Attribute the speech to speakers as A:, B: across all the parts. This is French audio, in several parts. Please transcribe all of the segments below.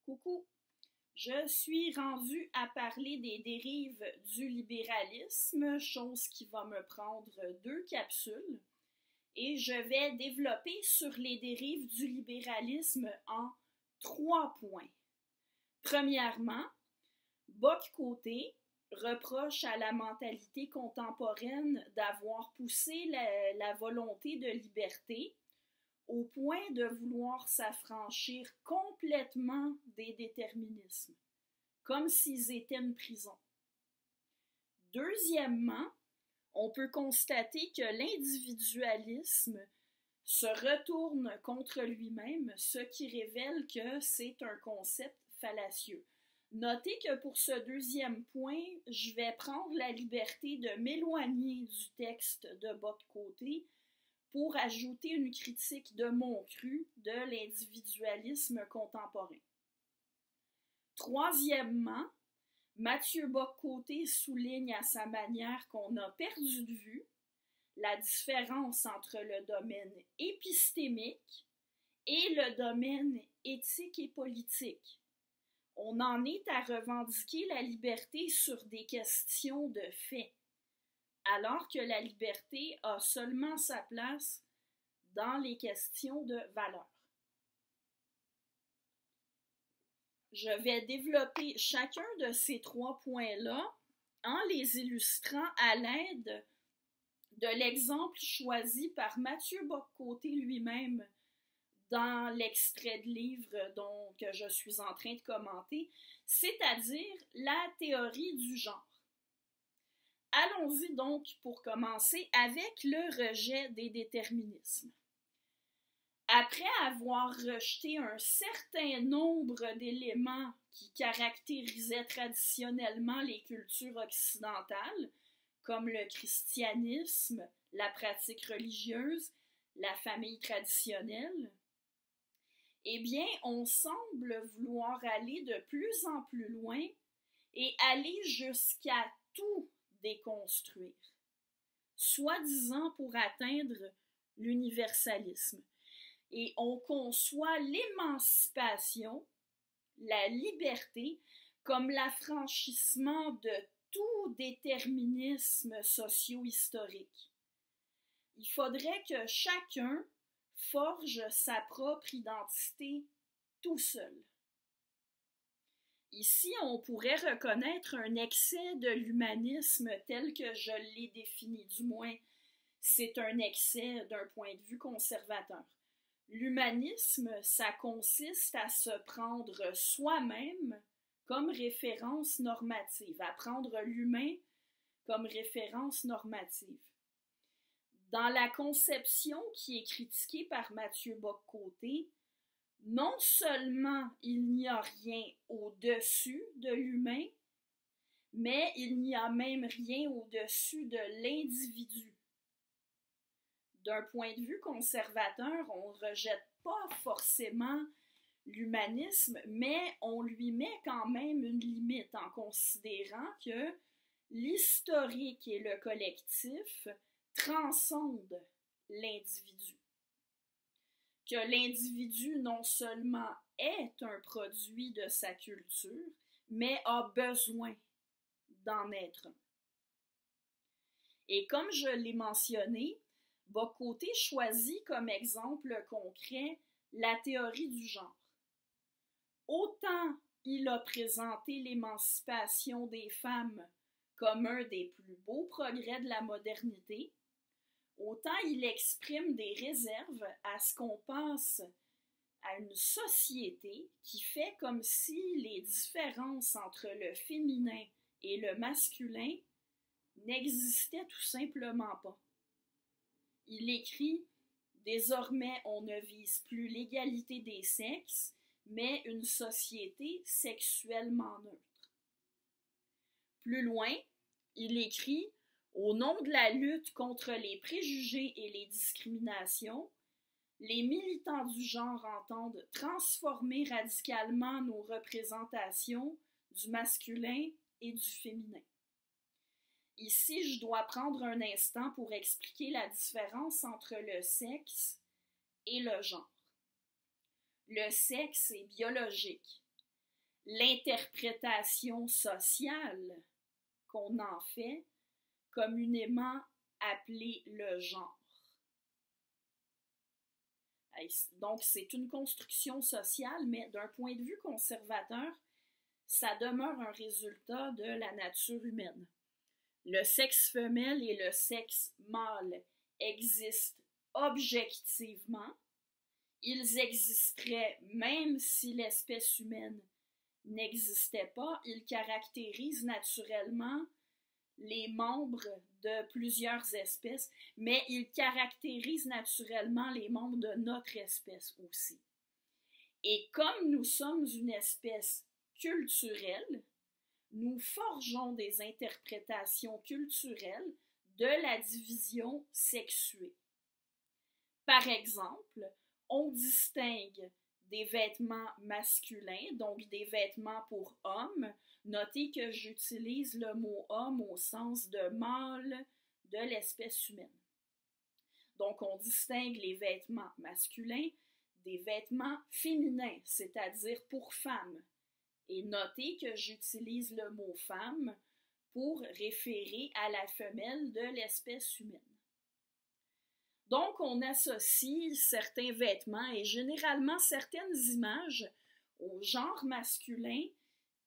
A: Coucou, je suis rendue à parler des dérives du libéralisme, chose qui va me prendre 2 capsules, et je vais développer sur les dérives du libéralisme en 3 points. Premièrement, Bock-Côté reproche à la mentalité contemporaine d'avoir poussé la volonté de liberté au point de vouloir s'affranchir complètement des déterminismes, comme s'ils étaient une prison. Deuxièmement, on peut constater que l'individualisme se retourne contre lui-même, ce qui révèle que c'est un concept fallacieux. Notez que pour ce 2e point, je vais prendre la liberté de m'éloigner du texte de Bock-Côté pour ajouter une critique de mon cru de l'individualisme contemporain. Troisièmement, Mathieu Bock-Côté souligne à sa manière qu'on a perdu de vue la différence entre le domaine épistémique et le domaine éthique et politique. On en est à revendiquer la liberté sur des questions de fait, alors que la liberté a seulement sa place dans les questions de valeur. Je vais développer chacun de ces 3 points-là en les illustrant à l'aide de l'exemple choisi par Mathieu Bock-Côté lui-même dans l'extrait de livre que je suis en train de commenter, c'est-à-dire la théorie du genre. Allons-y donc pour commencer avec le rejet des déterminismes. Après avoir rejeté un certain nombre d'éléments qui caractérisaient traditionnellement les cultures occidentales, comme le christianisme, la pratique religieuse, la famille traditionnelle, eh bien, on semble vouloir aller de plus en plus loin et aller jusqu'à tout déconstruire, soi-disant pour atteindre l'universalisme. Et on conçoit l'émancipation, la liberté, comme l'affranchissement de tout déterminisme socio-historique. Il faudrait que chacun forge sa propre identité tout seul. Ici, on pourrait reconnaître un excès de l'humanisme tel que je l'ai défini, du moins, c'est un excès d'un point de vue conservateur. L'humanisme, ça consiste à se prendre soi-même comme référence normative, à prendre l'humain comme référence normative. Dans la conception qui est critiquée par Mathieu Bock-Côté, non seulement il n'y a rien au-dessus de l'humain, mais il n'y a même rien au-dessus de l'individu. D'un point de vue conservateur, on ne rejette pas forcément l'humanisme, mais on lui met quand même une limite en considérant que l'historique et le collectif transcendent l'individu. Que l'individu non seulement est un produit de sa culture, mais a besoin d'en être un. Et comme je l'ai mentionné, Bock-Côté choisit comme exemple concret la théorie du genre. Autant il a présenté l'émancipation des femmes comme un des plus beaux progrès de la modernité, autant il exprime des réserves à ce qu'on passe à une société qui fait comme si les différences entre le féminin et le masculin n'existaient tout simplement pas. Il écrit « Désormais, on ne vise plus l'égalité des sexes, mais une société sexuellement neutre. » Plus loin, il écrit « Au nom de la lutte contre les préjugés et les discriminations, les militants du genre entendent transformer radicalement nos représentations du masculin et du féminin. » Ici, je dois prendre un instant pour expliquer la différence entre le sexe et le genre. Le sexe est biologique. l'interprétation sociale qu'on en fait, communément appelée le genre. Donc, c'est une construction sociale, mais d'un point de vue conservateur, ça demeure un résultat de la nature humaine. Le sexe femelle et le sexe mâle existent objectivement. Ils existeraient même si l'espèce humaine n'existait pas. Ils caractérisent naturellement les membres de plusieurs espèces, mais ils caractérisent naturellement les membres de notre espèce aussi. Et comme nous sommes une espèce culturelle, nous forgeons des interprétations culturelles de la division sexuée. Par exemple, on distingue des vêtements masculins, donc des vêtements pour hommes. Notez que j'utilise le mot homme au sens de mâle de l'espèce humaine. Donc, on distingue les vêtements masculins des vêtements féminins, c'est-à-dire pour femmes. Et notez que j'utilise le mot femme pour référer à la femelle de l'espèce humaine. Donc, on associe certains vêtements et généralement certaines images au genre masculin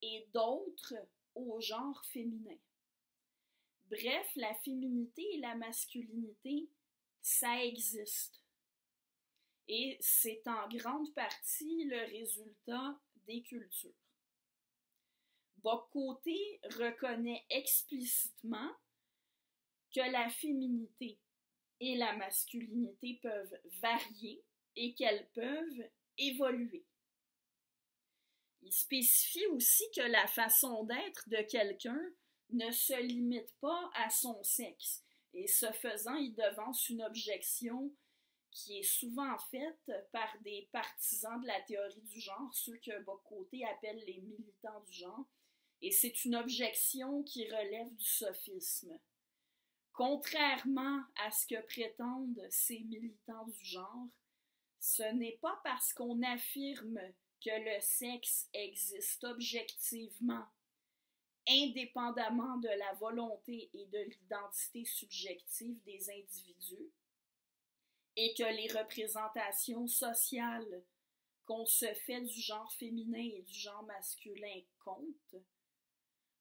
A: et d'autres au genre féminin. Bref, la féminité et la masculinité, ça existe. Et c'est en grande partie le résultat des cultures. Bock-Côté reconnaît explicitement que la féminité et la masculinité peuvent varier et qu'elles peuvent évoluer. Il spécifie aussi que la façon d'être de quelqu'un ne se limite pas à son sexe. Et ce faisant, il devance une objection qui est souvent faite par des partisans de la théorie du genre, ceux que Bock-Côté appelle les militants du genre. Et c'est une objection qui relève du sophisme. Contrairement à ce que prétendent ces militants du genre, ce n'est pas parce qu'on affirme que le sexe existe objectivement, indépendamment de la volonté et de l'identité subjective des individus, et que les représentations sociales qu'on se fait du genre féminin et du genre masculin comptent,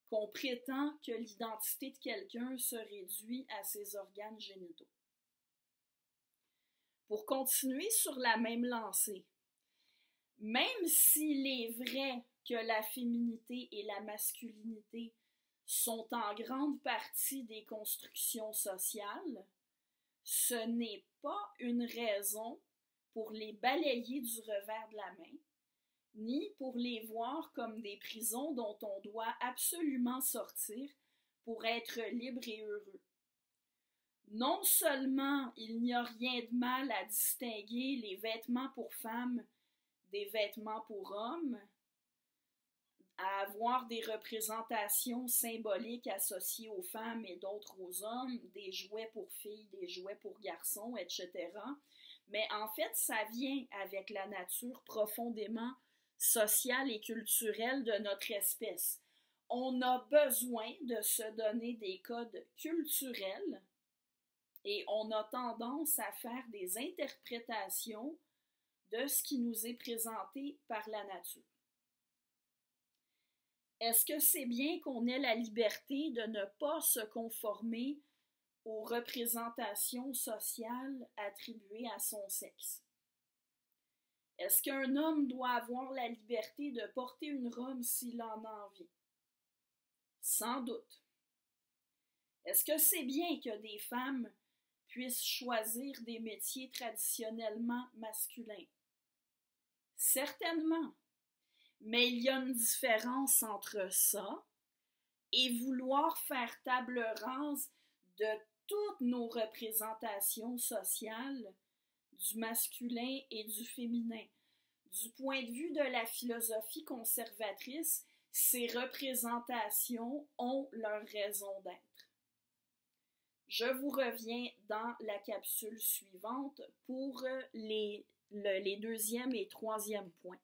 A: qu'on prétend que l'identité de quelqu'un se réduit à ses organes génitaux. Pour continuer sur la même lancée, même s'il est vrai que la féminité et la masculinité sont en grande partie des constructions sociales, ce n'est pas une raison pour les balayer du revers de la main, ni pour les voir comme des prisons dont on doit absolument sortir pour être libre et heureux. Non seulement il n'y a rien de mal à distinguer les vêtements pour femmes des vêtements pour hommes, à avoir des représentations symboliques associées aux femmes et d'autres aux hommes, des jouets pour filles, des jouets pour garçons, etc. Mais en fait, ça vient avec la nature profondément sociale et culturelle de notre espèce. On a besoin de se donner des codes culturels et on a tendance à faire des interprétations de ce qui nous est présenté par la nature. Est-ce que c'est bien qu'on ait la liberté de ne pas se conformer aux représentations sociales attribuées à son sexe? Est-ce qu'un homme doit avoir la liberté de porter une robe s'il en a envie? Sans doute. Est-ce que c'est bien que des femmes puissent choisir des métiers traditionnellement masculins? Certainement. Mais il y a une différence entre ça et vouloir faire table rase de toutes nos représentations sociales du masculin et du féminin. Du point de vue de la philosophie conservatrice, ces représentations ont leur raison d'être. Je vous reviens dans la capsule suivante pour les deuxième et troisième points.